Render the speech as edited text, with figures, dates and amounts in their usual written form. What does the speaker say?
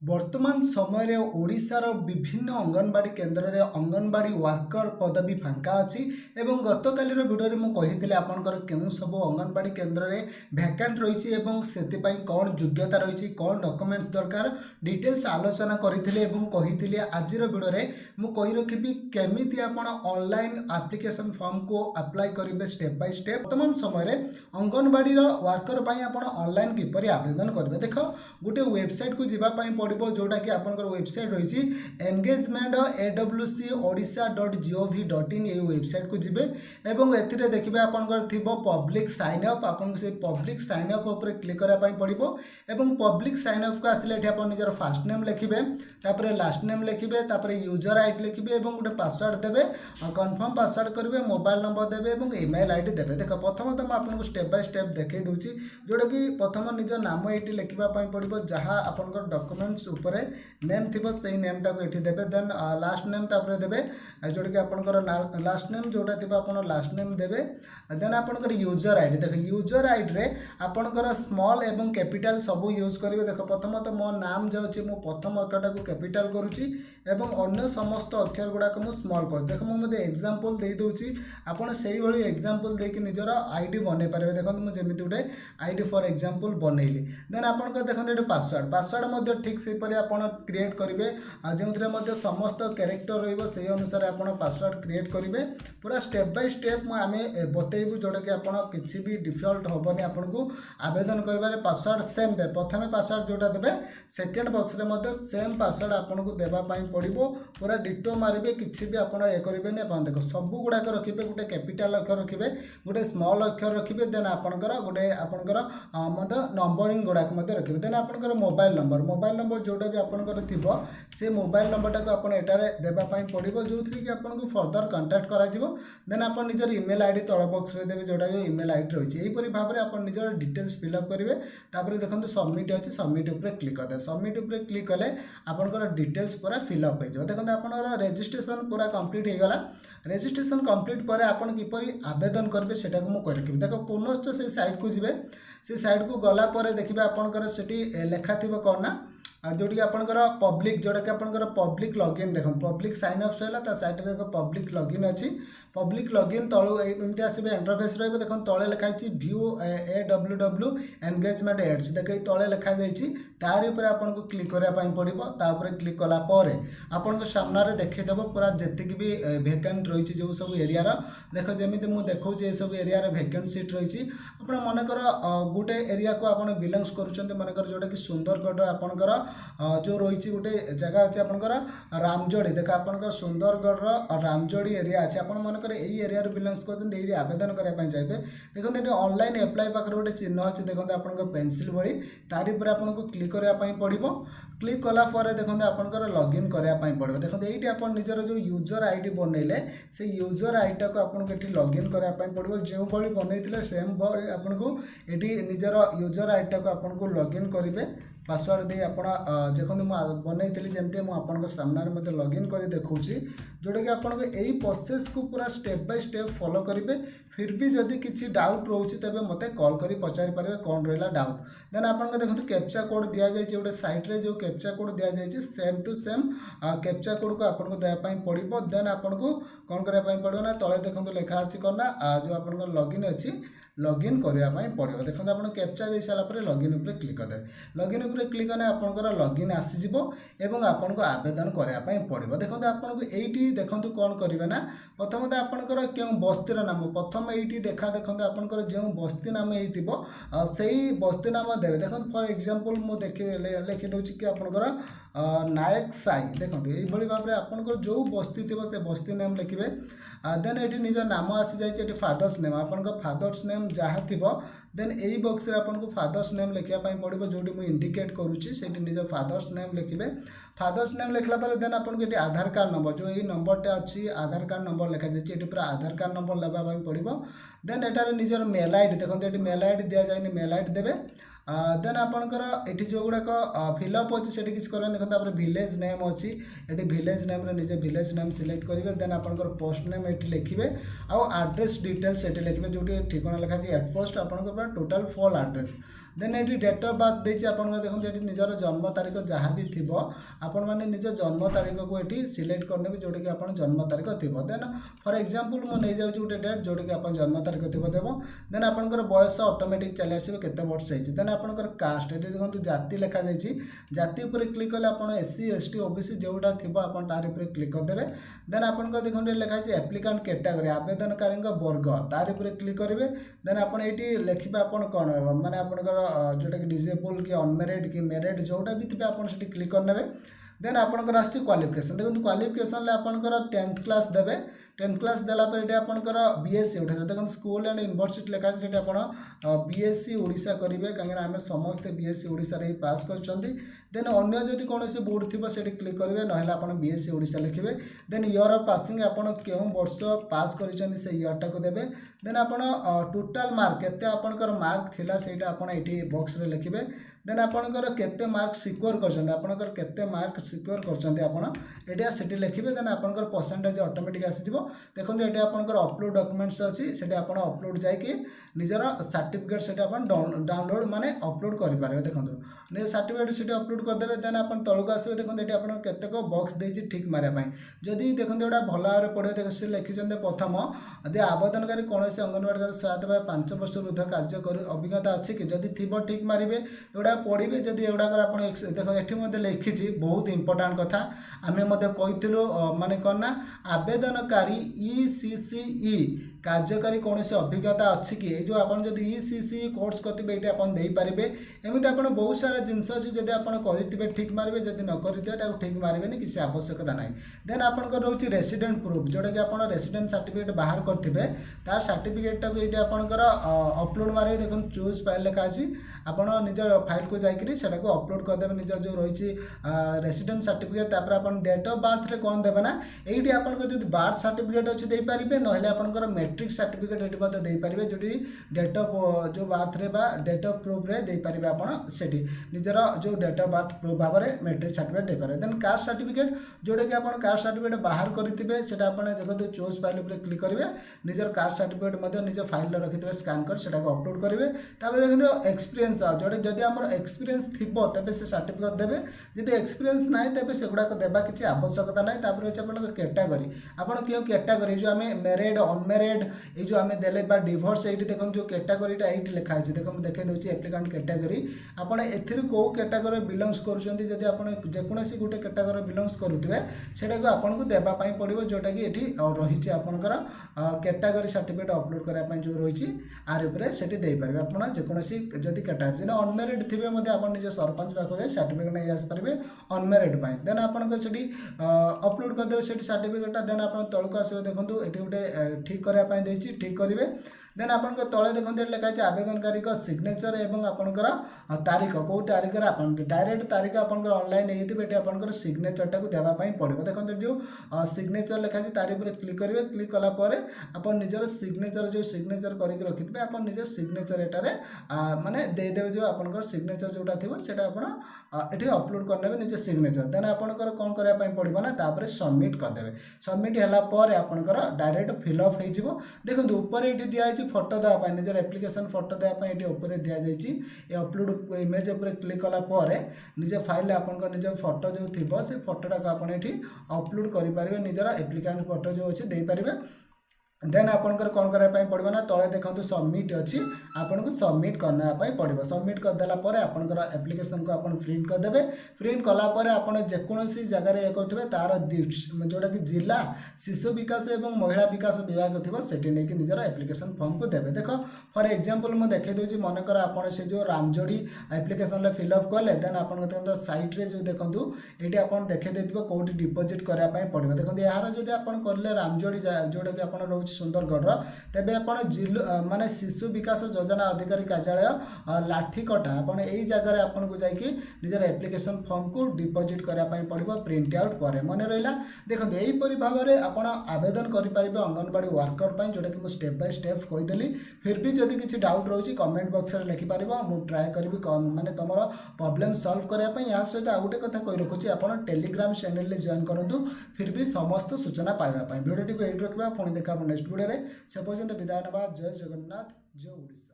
वर्तमान समय रे ओडिशार विभिन्न अंगनवाड़ी केन्द्र रे अंगनवाड़ी वर्कर पदवी फांका अच्छी एवं गतकाली भिडियो में कही आपंकर केउं सब अंगनवाड़ी केन्द्र रे वैकेंट रही कौन योग्यता रही कौन डॉक्यूमेंट्स दरकार डिटेल्स आलोचना करी आज भिडियो में कही रखी केमिति आपण ऑनलाइन एप्लिकेशन फॉर्म को अप्लाई करेंगे स्टेप बाय स्टेप। वर्तमान समय रे अंगनवाड़ी वर्कर आपण ऑनलाइन किपरि आवेदन करेंगे देख गोटे वेबसाइट को जीवाई पड़ो जोटा कि आपनकर वेबसाइट रही एंगेजमेंट AWC odisha.gov.in ये वेबसाइट को जीवे एवं एथिरे देखिबे आपनकर थिबो पब्लिक साइन अप आपन से पब्लिक साइन अप ऊपर क्लिक करा पई पड़िबो एवं पब्लिक साइन अप को आसिले एठी आपन निजर फर्स्ट नेम लिखिबे तापर लास्ट नेम लिखिबे तापर यूजर आईडी लिखिबे एवं गोटे पासवर्ड देबे कंफर्म पासवर्ड करिवे मोबाइल नंबर देबे एवं ईमेल आईडी देबे। देखो प्रथम तो आपन को स्टेप बाय स्टेप देखै दोची जोटा कि प्रथम निज नाम एठी लिखिबा पई पड़िबो जहां आपनकर डॉक्यूमेंट्स ऊपर नेम थी से नेम टाक ये देवे देन लास्ट नेम तापर देवे जोटा कि आपनकर लास्ट नेम जोटा थी आप लास्ट नेम देवे देन आपनकर यूजर आईडी देख यूजर आईडी रे आपनकर स्मॉल एवं कैपिटल सब यूज करेंगे। देख प्रथम तो मो नाम जाऊँगी मो प्रथम अक्षर को कैपिटल करुच्ची एवं अन्य समस्त अक्षर गुड़ाक मुझे स्मॉल कर देख मुझे एग्जांपल दे दूची आपन से भाई एग्जांपल देके निजर आईडी बनै पारे। देखो मुझे जमी गोटे आईडी फॉर एग्जांपल बनैली देन आपन देखते पासवर्ड पासवर्ड ठीक से आपन क्रिएट करेंगे जो समस्त कैरेक्टर रही अनुसार आप पासवर्ड क्रिएट करेंगे पूरा स्टेप बाय स्टेप आम बतेबू जोटा कि आपड़ किसी भी डिफल्ट हेनी आपन को आवेदन कर पासवर्ड सेम दे प्रथम पासवर्ड जोटा देवे सेकेंड बॉक्स रे सेम पासवर्ड आपन को देवाई पड़ो पूरा डिटो मारे किसी भी आप करेंगे देख सब गुड़ाक रखिए गोटे कैपिटाल अक्षर रखिए गोटे स्मॉल अक्षर रखिए देन आपंकर गोटे आपंकर नंबरिंग गुड़ाक रखिए देन आपंकर मोबाइल नंबर जोटा भी आपंकर थिबो से मोबाइल नंबर टाक आपन एटारे देबाई पड़ो जो थी कि आपको फर्दर कांटेक्ट करा देन आप निजर ईमेल आईडी तल बॉक्स रे देबे जोटा जो ईमेल आईडी रही यहीपरि भाव में आप निजर डिटेल्स फिलअप करेंगे तापर देखो सबमिट अच्छे सबमिट उपर क्लिक करदे सबमिट उपर क्लिक कले आपनकर डिटेल्स पूरा फिलअप हो जाए। देखो आपनकर रजिस्ट्रेशन पूरा कंप्लीट हो गला रजिस्ट्रेशन कंप्लीट पर आपन किपरि आवेदन करेंगे सेटा को मुझे रखी देख पुनश्च से साइट को जीवे से साइट को गला पर देखिए आपनकर सेठी लेखा थी कौन ना जोटी आपंकर पब्लिक जोटा कि आपंकर पब्लिक लॉगिन देख पब्लिक साइन अप सैला साइट देख पब्लिक लॉगिन अच्छी पब्लिक लॉगिन तलू एमती आसबे इंटरफेस रही देख तले लिखाई व्यू AWW एंगेजमेंट एड्स देख तले लिखा जाइए तार ऊपर आपको क्लिक कराया पड़ो तापर क्लिक कलापर आपण सामने देखीदेव पूरा जी भी वैकेंट रही जो सब एरियार देख जमी मुझे देखा सब एरिया वैकेंट सीट रही आप मनकर गोटे एरिया को आप बिलोंग्स कर मनकर जोटा कि सुंदरगढ़ आपंकर जो रही गोटे जगह अच्छे आपंकर रामजोड़ी देख आपंकर सुंदरगढ़ रामजोड़ी एरिया अच्छे आप मनकर यही एरिया बिलोंग्स कर आवेदन करने चाहिए। देखते ये ऑनलाइन एप्लाई पाखे गोटे चिन्ह अच्छे देखते आप पेनसिल बड़ी तारी पर आपको क्लिक करने पड़ो क्लिक कलापर देखते आपंकर लॉगिन करने पड़ो। देखते ये आप निजर जो यूजर आईडी बनइले से यूजर आईडी को आपको ये लॉगिन करने पड़ो जो भाई बनई सेम भाई आपको ये निजर यूजर आईडी को आपको लॉगिन करेंगे पासवर्ड दे आपण देखो बनई जमती मुझे सामने लॉगिन कर देखा जोटा कि आपको यही प्रोसेस को पूरा स्टेप बाय स्टेप फॉलो करेंगे। फिर भी जदि किसी डाउट रोचे तेज मत कॉल कर पचारि पारे कौन रहा डाउट देन आपको देखो कैप्चा कोड दि जाए गोटे साइट रे जो कैप्चा कोड दि जाए same to same captcha code को आपको देवाई पड़ो देन आपको कौन करने पड़ो ना तले देखो लिखा अच्छी कौन ना जो आप लॉगिन अच्छी लॉगिन करने पड़ो। देखते आप कैप्चा दे सारापर लॉगिन उपर क्लिक करदे लॉगिन उपर क्लिक कले आपंकर लॉगिन आसीज एवं आपको आवेदन करने पड़ो। देखते आपको ये देखो कौन करेंगे ना प्रथम तो आपंकर क्यों बस्तीर नाम प्रथम ये देखा देखते आपंकर जो बस्ती नाम यही बस्ती नाम देवे देखो फॉर एग्जांपल मुझे लिखिदे कि आपंकर नायक साई देखो ये भाव में आपंकर जो बस्ती थी से बस्ती नेम लिखे देन ये निज नाम आसी जाए फादर्स नेम आपंकर फादर्स नेम जहाँ थी देन यही बॉक्स रे आपको फादर्स नेम लिखापी पड़ो जो मुझे इंडिकेट करुँची निज फादर्स नेम लिखे फादर्स नेम लिखला पर देन आपको ये आधार कार्ड नंबर जो ये नंबरटे अच्छी आधार कार्ड नंबर लिखा जाए ये पूरा आधार कार्ड नंबर लेवाई पड़ो देन एटार निजर मेल आईडी देखते ये मेल आईडी दि जाए मेल आईडी देवे देन आपंकर ये जो गुड़ाक फिलअप अच्छे से किसी करें देखते विलेज नेम अच्छी ये विलेज नेम निज विलेज नेम सिलेक्ट करेंगे देन आपंकर पोस्ट नेम ये लिखे आउ एड्रेस डिटेल्स ये लिखे जो ठिकाना लिखा एट पोस्ट आपंकर टोटाल फुल एड्रेस देन ये डेट ऑफ बर्थ देती आपको देखो ये निजर जन्म तारीख जहाँ भी थी आपण मैंने निज जन्म तारीख को ये सिलेक्ट करने जोटा कि आप जन्म तारीख थी देन फॉर एग्जांपल मु नहीं जाऊँ गोटे डेट जोटा कि आप जन्म तारीख थी देव देन आपंकर बयस ऑटोमेटिक चली आसो केते वर्ष होती देन आपंकर कास्ट ये देखो जाति लिखा जाइए जाति उपर क्लिक कले आप एससी एसटी ओबीसी जोटा थी आप तार उपर क्लिक करदे देन आप देखो लिखाई एप्लिकांट कैटेगरी आवेदनकारी वर्ग तार उपर क्लिक करेंगे देन आप ये लिखे आप कौन माने आपंकर जोटा कि डिजेबल कि अनमेरिड कि मेरिड जोटा भी थे आप क्लिक करने देन आपंकर आस क्वालिफिकेशन देखो क्वालिफिकेशन आपंकर 10th क्लास देवे 10th क्लास देलापर ये आपंकर बीएससी उठे देखो स्कूल एंड यूनिवर्सिटी लिखा है आप बीएससी ओडिशा करेंगे कहीं आम समस्ते बीएससी ओडिशा रे पास कर देन अन्य जदि कौन बोर्ड थी से क्लिक करेंगे ना आप बीएससी ओडिशा लिखे देन इयर ऑफ पासिंग आपड़ क्यों वर्ष पास कर इयरटा को देवे देन आप टोटाल मार्क केते आपंकर मार्क थिला सेटा आपण एठी बॉक्स रे लिखिबे देन आपणकर केते मार्क सिक्योर करछन्ते आपणकर केते मार्क सिक्योर करछन्ते आपण एटा सेठी लिखिबे देन आपणकर परसेंटेज ऑटोमेटिक आसी जिवो देखो एटा आपणकर अपलोड डॉक्यूमेंट्स अछि सेठी आपण अपलोड जाय कि निजर सर्टिफिकेट सेठी आपण डाउनलोड माने अपलोड करि पारे देखो ने सर्टिफिकेट सेठी अपलोड कर देबे देन आपण तळको आसीबे देखो एटा आपण केतेको बॉक्स देछि ठीक मारे पई जदि देखो एटा भला रे पढे देखो से लिखिछन्ते प्रथम यदि आवेदनकारी कोनोसी अंगनवाड़ी सहायता पाए 5 वर्ष ऊर्ध्व कार्य कर अभिज्ञता अछि कि जदि थिबो ठीक मारिबे एटा पढ़े जदि एगुड़ाक आप देख ये लिखी बहुत इंपोर्टाट कथा आम कही माने कौन ना आवेदनकारी ईसीसीई कार्यकारी कौन से अभिज्ञता अच्छी कि जो आप ईसीसीई कोर्स करेंगे ये आप देपारे एमती आप बहुत सारा जिनस अच्छी जब आप करेंगे ठीक मारे जब न करेंगे ठीक मारे किसी आवश्यकता ना देन आपंकर रोचे रेसिडेंट प्रूफ जोटा कि आप रेसिडेंट सर्टिफिकेट बाहर करेंगे तार सर्टिफिकेटा को ये आपंकर अपलोड मारे देखो चूज फाइल लिखा अच्छी आप निज फाइल को जाकरी को अपलोड करदे निज जो रही रेसिडेंट सर्टिफिकेट आप डेट ऑफ बर्थ रे कौन देवे ना ये आपको जो बर्थ सर्टिफिकेट अच्छी देपारे ना आपंकर मैट्रिक सर्टिफिकेट ये देपारे जो डेट ऑफ जो बर्थ रे डेट ऑफ प्रूफ रे देपारे आप सेठी निजर जो डेट ऑफ बर्थ प्रूफ भाव में मैट्रिक सर्टिफिकेट देपारे देन कास्ट सर्टिफिकेट जोटा कि आप कास्ट सर्टिफिकेट बाहर करेंगे से देखो चूज फाइल पर क्लिक करेंगे निजर कास्ट सर्टिफिकेट निज फाइल रखिथे स्कान कर से अपलोड करेंगे देखो एक्सपीरियंस जोटा जदि आम एक्सपीरियंस थी तेज से सर्टिफिकेट देवे जब एक्सपीरियंस ना तेज से गुड़ाक देवा किसी आवश्यकता ना अच्छे आप कैटेगरी आप क्यों कैटेगरी जो आम मेरिड अनमेरिड ये जो आम देले डिवोर्स ये देखो जो कैटेगरीटा ये लिखाई देखो मुझे देखे दूसरी एप्लिकांट कैटेगरी आपड़ ए कौ कैटेगरी बिलंग्स करुँच आप जेकोसी गोटे कैटेगरी बिलंग्स करुवे से आपको देवाई पड़ो जोटा कि ये रही आपंकर कैटेगरी सर्टिफिकेट अपलोड करने जो रही आर उपरे से देपारे आप जेकोसी जदि कैटेगरी अनमेरिड थे आप निज सरपंच पाक जाए सर्टिफिकेट नहीं आसपारे अनमेरिड देन आपको से अपलोड करदे से सर्टिफिकेटा देन आप तौक आसो देखो ये गोटे ठीक करने ठीक करेंगे देन आप तले देखो लिखाई आवेदनकारी सिग्नेचर एवं आपंकर तारीख कौ तारीख आप डायरेक्ट तारीख आपंकर ऑनलाइन ये आपंकर सिग्नेचरटा को देवाई पड़ो देखो जो सिग्नेचर लिखाई तार पर क्लिक करेंगे क्लिक कलापर आप निजर सिग्नेचर जो सिग्नेचर करके रखिथे आप निज सिग्नेचर एटारे माने देदेवे जो आपंकर सिग्नेचर जोटा थी से ये अपलोड करने निज सिग्नेचर देन आपंकर कौन करने पड़ो ना तापर सबमिट करदे सबमिट है आपंकर डायरेक्ट फिलअप हो देखो ऊपर ये दिखाई फोटो देवाई निजर एप्लिकेशन फोटो देवाई ये ऊपर दि जाइए ये अपलोड इमेज उपर क्लिक कलापर निज फाइल आप निज फोटो जो थी से फोटोटा को आप अपलोड करेंगे निजर एप्लिकांट फोटो जो अच्छे देपारे देन आपंकर कौन करने पड़ो ना तले देखो सबमिट अच्छी आपन को सबमिट करने पड़ो सबमिट करदेला आपंकर एप्लिकेशन को आप प्रिंट करदे प्रिंट कलापर आप जेकोसी जगार ये करेंगे तार जोटा कि जिला शिशु विकास और महिला विकास विभाग थी से नहीं निजर एप्लिकेशन फॉर्म को देवे देख फॉर एग्जांपल मुझे देखे दूसरी मनकर आप जो रामजोड़ी एप्लिकेशन फिलअप कले देन आप सैट्रे जो देखो ये आप देखे देते कौटी डिपोजिट करने पड़ो देखो यार जब आप करेंगे रामजोड़ी जोटा कि आप रोच सुंदरगढ़ तेज आप माने शिशु विकास योजना अधिकारी कार्यालय लाठीकटा आप यही जगह आपको जाकि निजर एप्लिकेशन फॉर्म को डिपोजिट करने पड़ो प्रिंट आउट पर मन रहा देखो यहीपरी भाव में आप आवेदन करेंगे अंगनवाड़ी वर्कर पर जोटा कि मुझे स्टेप बाय स्टेप कहीदेली फिर भी जदि किसी डाउट रही कमेंट बॉक्स में लिखिपार मुझे ट्राए करी माने तुम प्रॉब्लम सॉल्व करने या सहित आउ गोटे कथा कही रखुच्छी आप टेलीग्राम चैनल में जॉइन करूँ फिर भी समस्त सूचना पाइबा भिडियो को ये रखा पुणी देखा नेक्स्ट वीडियो से पर्यंत विदाय नवा जय जगन्नाथ जय ओडिशा।